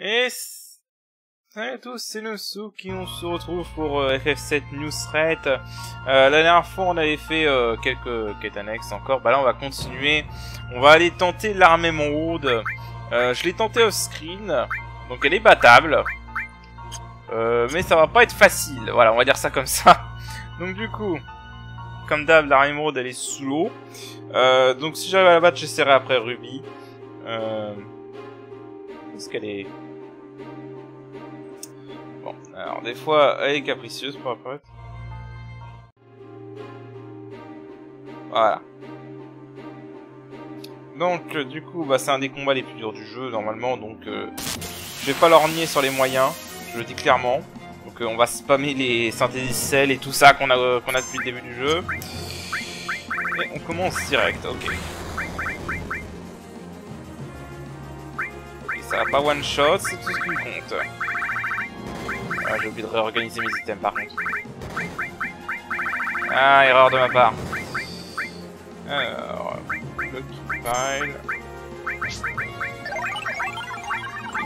Et salut à tous, c'est Nosu qui on se retrouve pour FF7 News Threat. La dernière fois on avait fait quelques quêtes annexes encore, bah là on va continuer. On va aller tenter l'armée Émeraude. Je l'ai tenté off-screen, donc elle est battable. Mais ça va pas être facile, voilà on va dire ça comme ça. Donc du coup, comme d'hab l'armée Émeraude elle est sous l'eau. Donc si j'arrive à la battre j'essaierai après Ruby. Est-ce qu'elle est... Bon, alors des fois elle est capricieuse pour apparaître. Voilà. Donc du coup bah c'est un des combats les plus durs du jeu normalement, donc je vais pas lorgner sur les moyens, je le dis clairement. Donc on va spammer les synthéticelles et tout ça qu'on a depuis le début du jeu. Et on commence direct, ok. Ok, ça va pas one shot, c'est tout ce qui compte. Ah, j'ai oublié de réorganiser mes items par contre. Ah, erreur de ma part. Alors, Lucky Pile.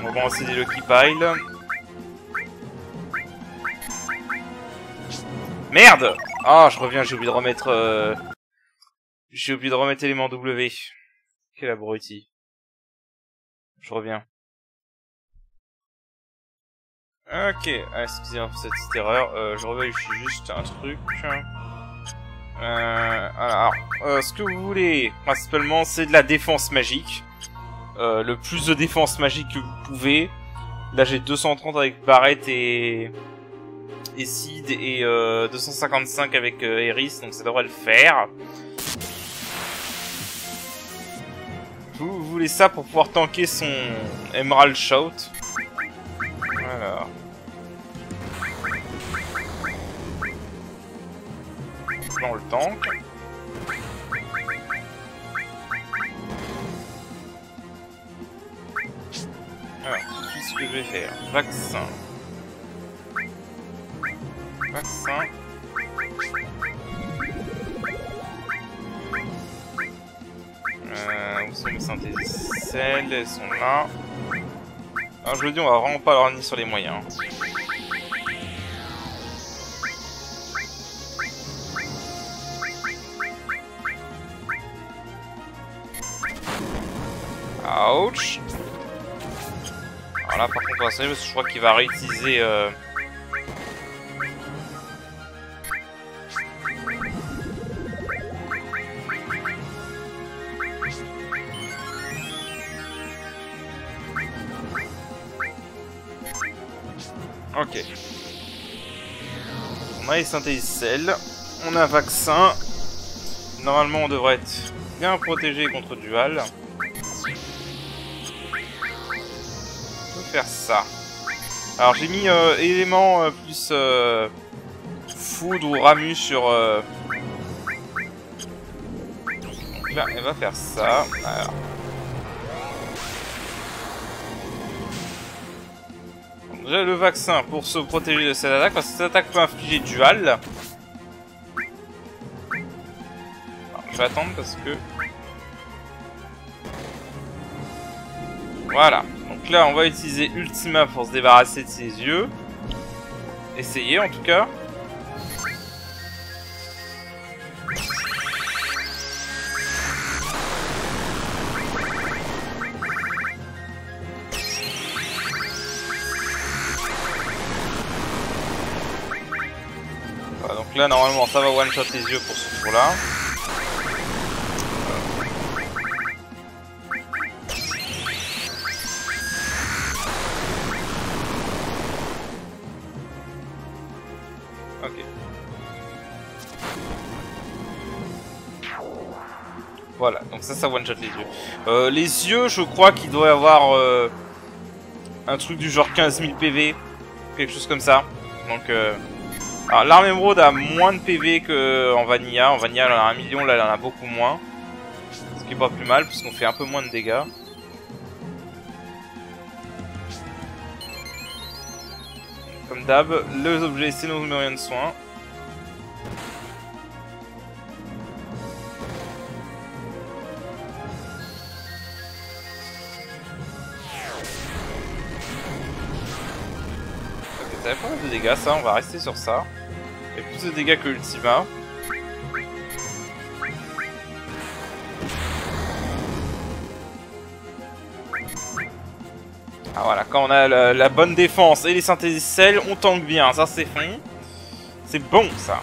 On va aussi des Lucky Pile. Merde! Ah, je reviens, j'ai oublié de remettre... J'ai oublié de remettre l'élément W. Quel abruti. Je reviens. Ok, excusez-moi pour cette petite erreur, je revérifie juste un truc. Alors, ce que vous voulez, principalement, c'est de la défense magique. Le plus de défense magique que vous pouvez. Là, j'ai 230 avec Barrett et Sid, et 255 avec Eris, donc ça devrait le faire. Vous voulez ça pour pouvoir tanker son Emerald Shout. Alors... on le tank. Alors, tout de suite ce que je vais faire. Vaccin. Vaccin. Où sont mes synthéticelles? Elles sont là. Alors je le dis, on va vraiment pas leur nier sur les moyens. Ouch. Alors là par contre on va s'en aller parce que je crois qu'il va réutiliser ok. On a les synthéticelles, on a un vaccin. Normalement on devrait être bien protégé contre dual. Faire ça. Alors j'ai mis élément plus foudre ou ramu sur donc là elle va faire ça. Alors. Donc, déjà le vaccin pour se protéger de cette attaque, parce que cette attaque peut infliger dual. Alors, je vais attendre parce que voilà. Donc là, on va utiliser Ultima pour se débarrasser de ses yeux. Essayez en tout cas. Voilà, donc là, normalement, ça va one-shot les yeux pour ce tour-là. Ok. Voilà, donc ça one-shot les yeux. Les yeux, je crois qu'il doit y avoir un truc du genre 15 000 PV, quelque chose comme ça. Donc, alors l'arme émeraude a moins de PV qu'en Vanilla. En Vanilla, elle en a 1 million, là elle en a beaucoup moins. Ce qui est pas plus mal, puisqu'on fait un peu moins de dégâts. Comme d'hab, les objets c'est nos moyens de soins. Ça fait pas mal de dégâts, ça, on va rester sur ça. Il fait plus de dégâts que Ultima. Ah voilà, quand on a la bonne défense et les synthèses sel, on tank bien, ça c'est fin. C'est bon ça.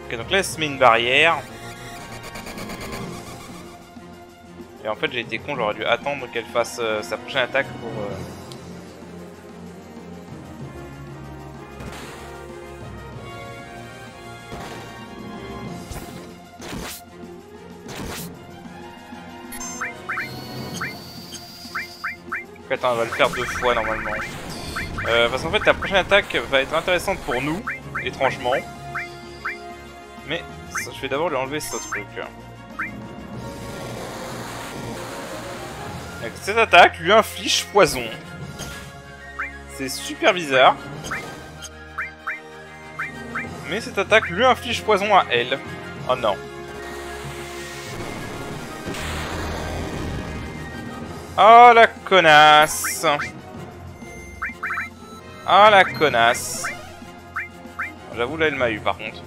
Ok, donc là elle se met une barrière. Et en fait j'ai été con, j'aurais dû attendre qu'elle fasse sa prochaine attaque pour... Attends, on va le faire 2 fois normalement. Parce qu'en fait la prochaine attaque va être intéressante pour nous, étrangement. Mais ça, je vais d'abord lui enlever ce truc. Avec cette attaque, lui inflige poison. C'est super bizarre. Mais cette attaque lui inflige poison à elle. Oh non. Oh la connasse. Oh la connasse. J'avoue là elle m'a eu par contre.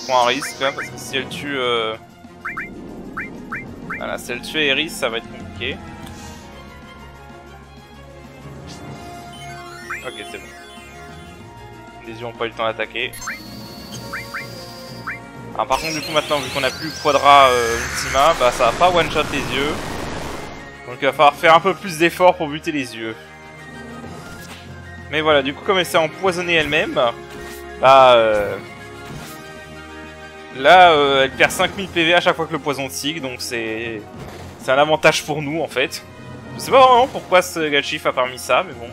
Un risque là, parce que si elle tue voilà, si elle tue Eris ça va être compliqué. Ok, c'est bon. Les yeux ont pas eu le temps d'attaquer. Par contre du coup maintenant vu qu'on a plus Quadra Ultima, bah ça va pas one shot les yeux. Donc il va falloir faire un peu plus d'efforts pour buter les yeux. Mais voilà, du coup comme elle s'est empoisonnée elle-même, bah là, elle perd 5000 PV à chaque fois que le poison tique, donc c'est un avantage pour nous en fait. Je sais pas vraiment pourquoi ce Gachif a permis ça, mais bon.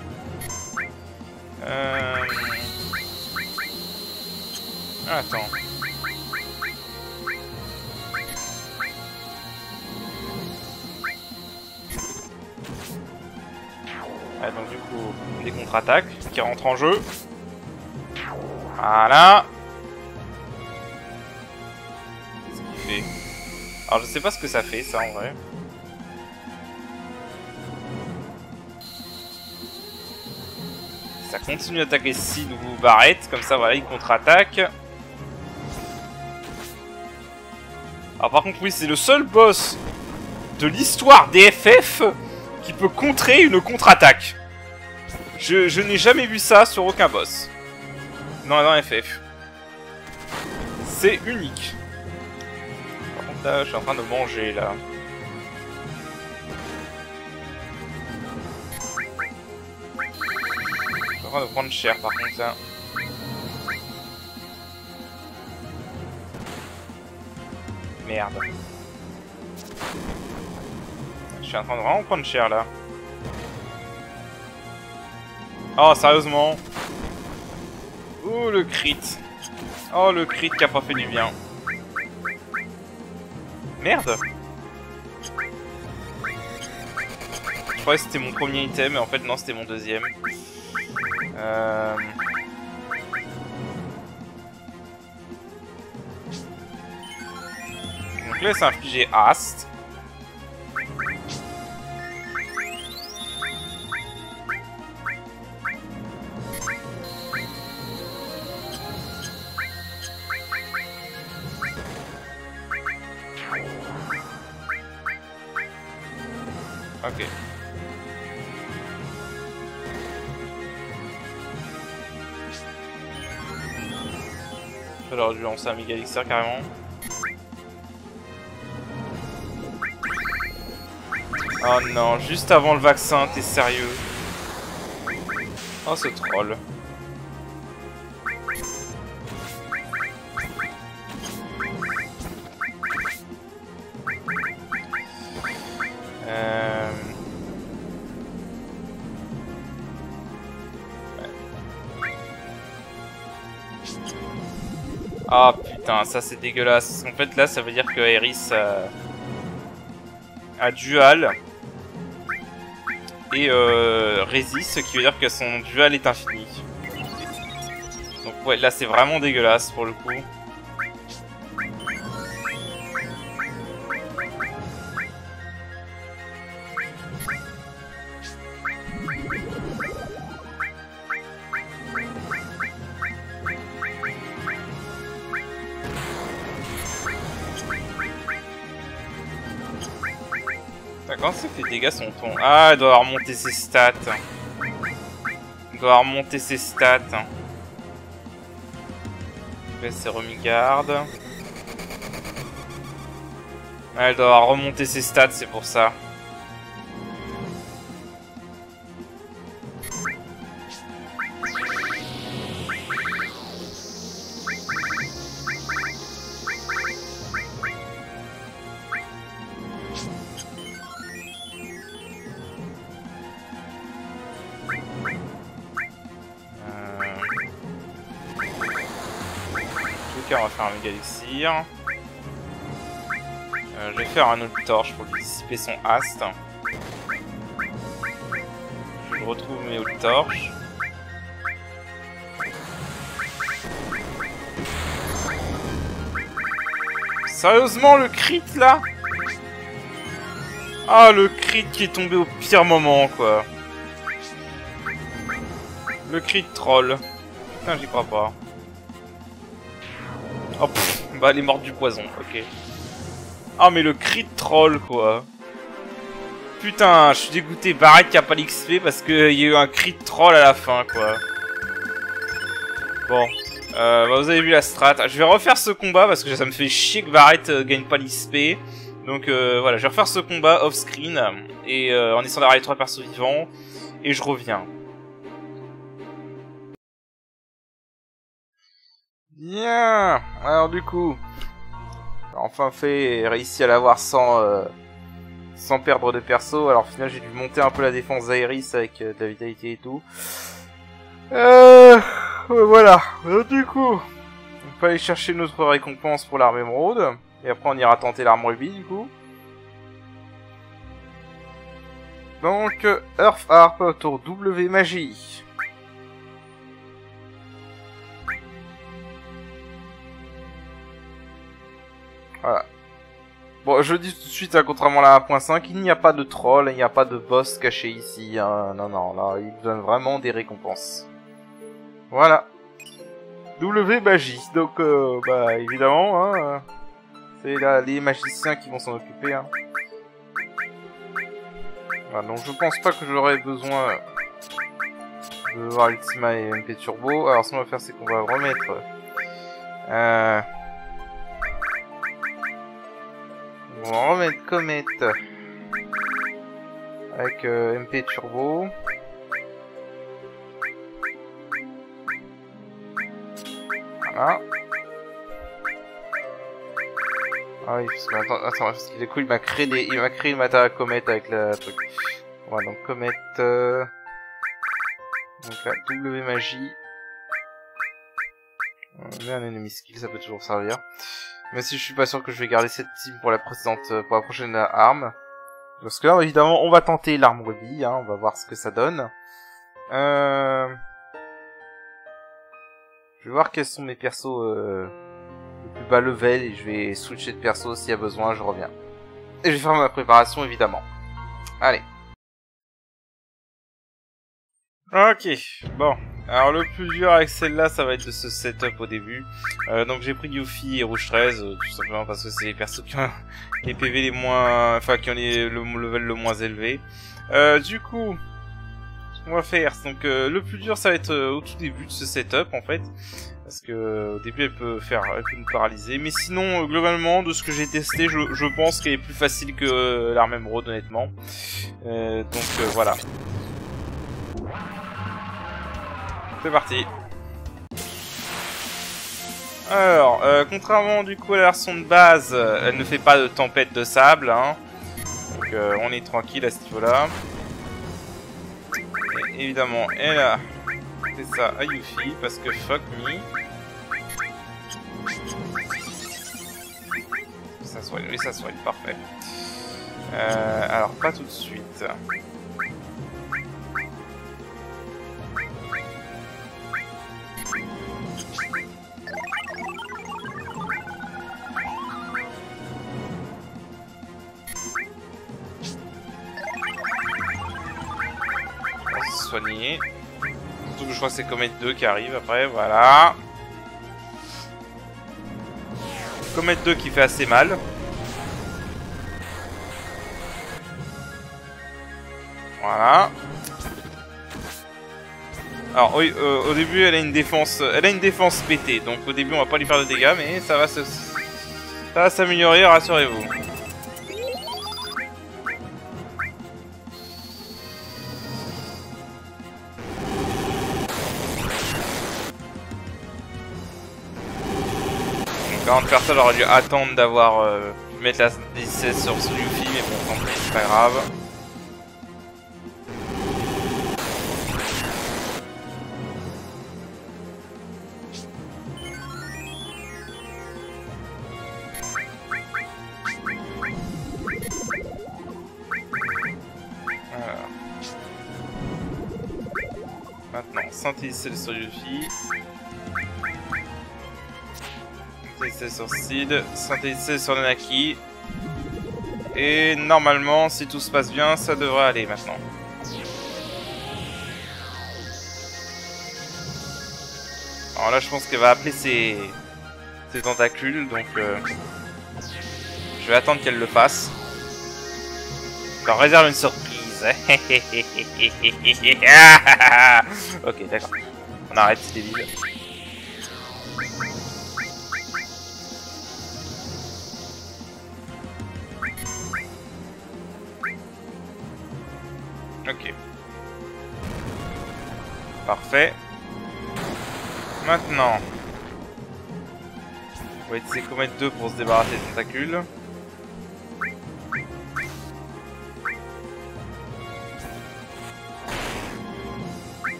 Attends. Ah, donc du coup, des contre-attaques qui rentrent en jeu. Voilà. Alors je sais pas ce que ça fait ça en vrai. Ça continue d'attaquer 6 nouveaux barrettes, comme ça voilà il contre-attaque. Alors par contre oui c'est le seul boss de l'histoire des FF qui peut contrer une contre-attaque. Je n'ai jamais vu ça sur aucun boss. Dans FF. C'est unique. Là, je suis en train de manger là. Je suis en train de prendre cher par contre ça. Merde. Je suis en train de vraiment prendre cher là. Oh sérieusement. Oh le crit. Oh le crit qui a pas fait du bien. Merde. Je croyais que c'était mon premier item, mais en fait non, c'était mon deuxième. Donc là, c'est infligé Ast. Ok. J'aurais dû lancer un méga elixir carrément. Oh non, juste avant le vaccin, t'es sérieux? Oh ce troll. Ah putain, ça c'est dégueulasse. En fait là ça veut dire que Aeris a dual et résiste, ce qui veut dire que son dual est infini. Donc ouais, là c'est vraiment dégueulasse pour le coup. Comment c'est que les dégâts sont tombés? Ah, il doit avoir remonté ses stats. Il doit avoir remonté ses stats. C'est remis-garde. Ah, elle doit avoir remonté ses stats, c'est pour ça. On va faire un méga élixir. Je vais faire un autre torche pour lui dissiper son haste. Je retrouve mes autres torches. Sérieusement, le crit là? Ah, le crit qui est tombé au pire moment, quoi. Le crit troll. Putain, j'y crois pas. Oh pff, bah elle est morte du poison, ok. Ah mais le crit troll quoi. Putain, je suis dégoûté, Barrett qui a pas l'XP parce qu'il y a eu un crit troll à la fin quoi. Bon, bah, vous avez vu la strat. Je vais refaire ce combat parce que ça me fait chier que Barrett gagne pas l'XP. Donc voilà, je vais refaire ce combat off screen et en essayant d'avoir les 3 persos vivants et je reviens. Bien. Alors du coup, j'ai enfin réussi à l'avoir sans perdre de perso. Alors au final j'ai dû monter un peu la défense d'Aeris avec de la vitalité et tout. Voilà. Du coup, on peut aller chercher notre récompense pour l'arme émeraude. Et après on ira tenter l'arme rubis du coup. Donc Earth Harp, tour W magie. Voilà. Bon, je dis tout de suite, hein, contrairement à la 1.5, il n'y a pas de troll, il n'y a pas de boss caché ici. Hein. Non, non, là, il donne vraiment des récompenses. Voilà. W magie. Donc, bah, évidemment, hein, c'est là les magiciens qui vont s'en occuper. Hein. Voilà, donc je pense pas que j'aurai besoin de voir Ultima et MP Turbo. Alors, ce qu'on va faire, c'est qu'on va remettre... On va remettre Comet avec MP Turbo. Voilà. Ah oui, parce que attends, parce qu'il est cool, il m'a créé le matériel Comet avec la truc. Voilà, donc Comet. Donc la W magie. On met un ennemi skill, ça peut toujours servir. Même si je suis pas sûr que je vais garder cette team pour la prochaine arme. Parce que là, évidemment, on va tenter l'arme rubis, hein, on va voir ce que ça donne. Je vais voir quels sont mes persos le plus bas level et je vais switcher de perso s'il y a besoin, je reviens. Et je vais faire ma préparation, évidemment. Allez. Ok, bon. Alors le plus dur avec celle-là, ça va être de ce setup au début. Donc j'ai pris Yuffie et Rouge 13, tout simplement parce que c'est les persos qui ont les PV les moins... Enfin, qui ont le level le moins élevé. Du coup, ce qu'on va faire, donc le plus dur, ça va être au tout début de ce setup, en fait. Parce que au début, elle peut nous paralyser. Mais sinon, globalement, de ce que j'ai testé, je pense qu'elle est plus facile que l'arme émeraude, honnêtement. Donc voilà. C'est parti. Alors, contrairement du coup à la version de base, elle ne fait pas de tempête de sable, hein. Donc on est tranquille à ce niveau-là. Et évidemment, elle a fait ça à Yuffie, parce que fuck me. soigne, oui, ça soigne, parfait. Alors, pas tout de suite. Soigner. Surtout que je crois que c'est Comet 2 qui arrive après, voilà. Comet 2 qui fait assez mal. Voilà. Alors oui, au début elle a une défense pétée, donc au début on va pas lui faire de dégâts, mais ça va s'améliorer, rassurez-vous. Avant de faire ça, j'aurais dû attendre d'avoir pu mettre la 16 sur ce Yuffie, mais bon, tant pis, c'est pas grave. Alors. Maintenant, synthétiser sur Yuffie. Synthétiser sur Sid, synthétiser sur Nanaki. Et normalement, si tout se passe bien, ça devrait aller maintenant. Alors là, je pense qu'elle va appeler ses tentacules, donc je vais attendre qu'elle le fasse. Je leur réserve une surprise. Ok, d'accord. On arrête, c'est débile. Ok. Parfait. Maintenant, on va utiliser Comet 2 pour se débarrasser des tentacules.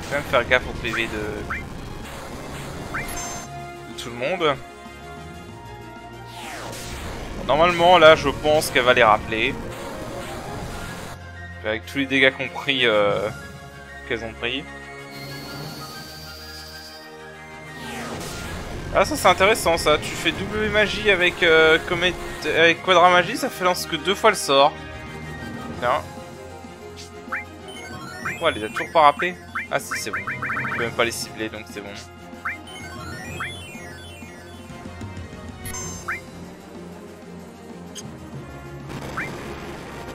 Quand même faire gaffe au PV de tout le monde. Normalement, là, je pense qu'elle va les rappeler. Avec tous les dégâts compris qu'elles ont pris. Ah, ça c'est intéressant ça. Tu fais double magie avec avec Quadra Magie, ça fait lance que 2 fois le sort. Tiens. Oh, elle les a toujours pas rappelés. Ah si, c'est bon. Je peux même pas les cibler, donc c'est bon.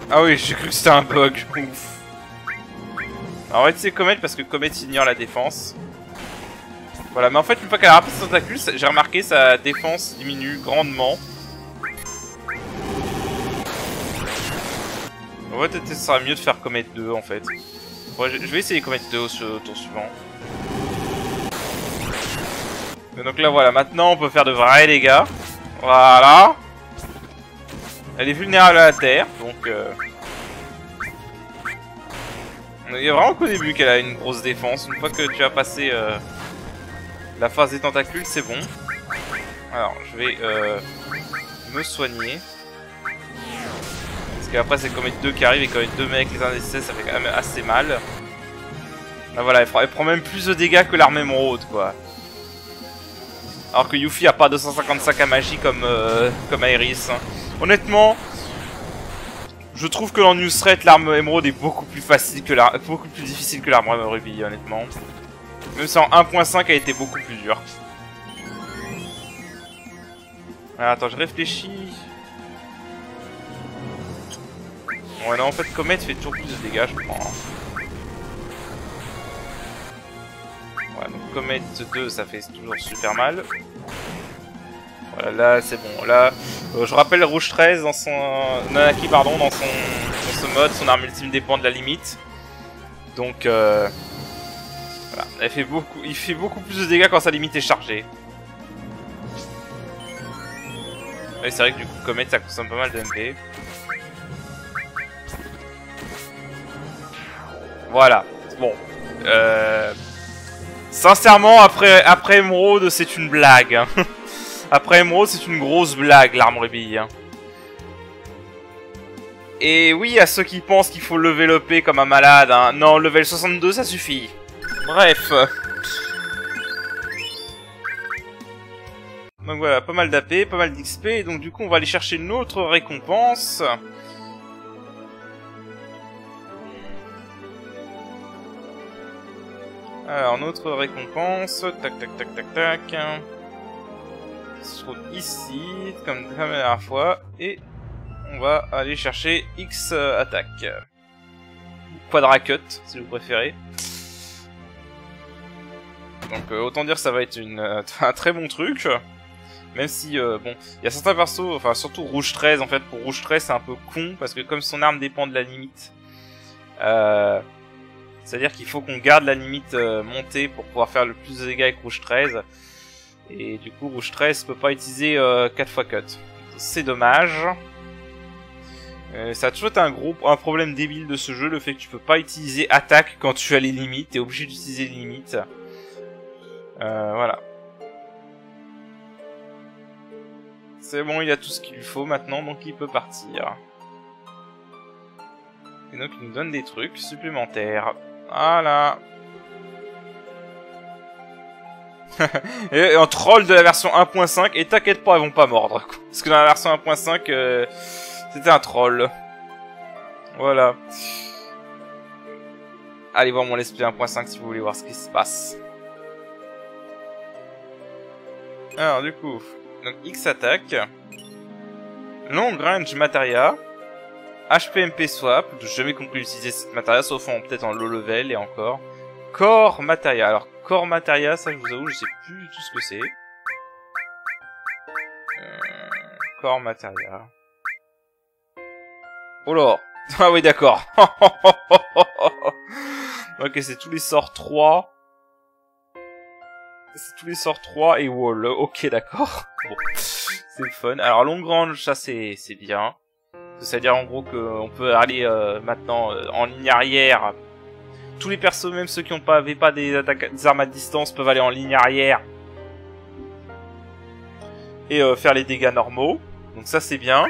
Ah oui, j'ai cru que c'était un bug. Ouf. Alors on va essayer Comet parce que Comet ignore la défense. Voilà, mais en fait, une fois qu'elle a rappelé ses tentacules, j'ai remarqué sa défense diminue grandement. En fait, peut-être que ce sera mieux de faire Comet 2 en fait. Ouais, je vais essayer Comet 2 au tour suivant. Et donc là voilà, maintenant on peut faire de vrais dégâts. Voilà. Elle est vulnérable à la terre, donc il y a vraiment qu'au début qu'elle a une grosse défense. Une fois que tu as passé la phase des tentacules, c'est bon. Alors, je vais me soigner. Parce qu'après c'est Comet 2 qui arrive et Comet 2 avec les indécis, ça fait quand même assez mal. Là voilà, elle prend même plus de dégâts que l'arme émeraude quoi. Alors que Yuffie a pas 255 à magie comme Aeris. Hein. Honnêtement, je trouve que dans New Threat, l'arme émeraude est beaucoup plus facile que beaucoup plus difficile que l'arme rubis, honnêtement. Même si en 1.5 elle était beaucoup plus dure. Alors, attends, je réfléchis. Ouais, non, en fait, Comet fait toujours plus de dégâts, je crois. Ouais, donc Comet 2, ça fait toujours super mal. Voilà, là, c'est bon. Là, je rappelle Rouge 13 dans son... Nanaki, pardon, dans ce mode, son arme ultime dépend de la limite. Donc, voilà. Il fait beaucoup plus de dégâts quand sa limite est chargée. Oui, c'est vrai que du coup, Comet, ça consomme pas mal de MP. Voilà. bon. Sincèrement, après Emerald, c'est une blague. Hein. Après Emerald, c'est une grosse blague, l'arme rébille. Hein. Et oui, à ceux qui pensent qu'il faut level upper comme un malade. Hein. Non, level 62, ça suffit. Bref. Donc voilà, pas mal d'AP, pas mal d'XP. Donc du coup, on va aller chercher notre récompense. Alors, notre récompense, tac, tac, tac, tac, tac. Se trouve ici, comme la dernière fois, et on va aller chercher X attaque. Quadracut, si vous préférez. Donc, autant dire que ça va être un très bon truc. Même si, bon, il y a certains persos, enfin, surtout Rouge 13, en fait, pour Rouge 13, c'est un peu con, parce que comme son arme dépend de la limite, c'est-à-dire qu'il faut qu'on garde la limite montée pour pouvoir faire le plus de dégâts avec Rouge 13. Et du coup, Rouge 13 peut pas utiliser 4 fois cut. C'est dommage. Ça a toujours été un problème débile de ce jeu, le fait que tu peux pas utiliser attaque quand tu as les limites. T'es obligé d'utiliser les limites. Voilà. C'est bon, il a tout ce qu'il lui faut maintenant, donc il peut partir. Et donc il nous donne des trucs supplémentaires. Voilà. Et un troll de la version 1.5, et t'inquiète pas, ils vont pas mordre. Quoi. Parce que dans la version 1.5, c'était un troll. Voilà. Allez voir mon let's play 1.5 si vous voulez voir ce qui se passe. Alors du coup, donc X attaque. Long range materia. HPMP swap, j'ai jamais compris utiliser cette materia, sauf peut-être en low level et encore. Core materia, alors core materia, ça je vous avoue, je sais plus du tout ce que c'est. Core materia. Oh là. Ah oui d'accord. Ok, c'est tous les sorts 3. C'est tous les sorts 3 et wall, ok d'accord. Bon, c'est fun. Alors long range, ça c'est bien. C'est-à-dire en gros qu'on peut aller maintenant en ligne arrière. Tous les persos, même ceux qui n'avaient pas des armes à distance, peuvent aller en ligne arrière. Et faire les dégâts normaux. Donc ça c'est bien.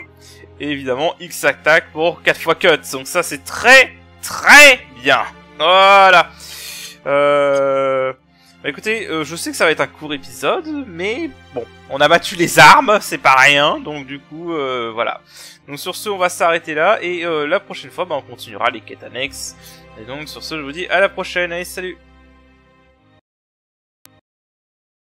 Et évidemment X attaque pour 4 fois cut. Donc ça c'est très très bien. Voilà. Bah écoutez, je sais que ça va être un court épisode, mais bon, on a battu les armes, c'est pas rien, donc du coup, voilà. Donc sur ce, on va s'arrêter là, et la prochaine fois, bah, on continuera les quêtes annexes. Et donc sur ce, je vous dis à la prochaine, allez, salut!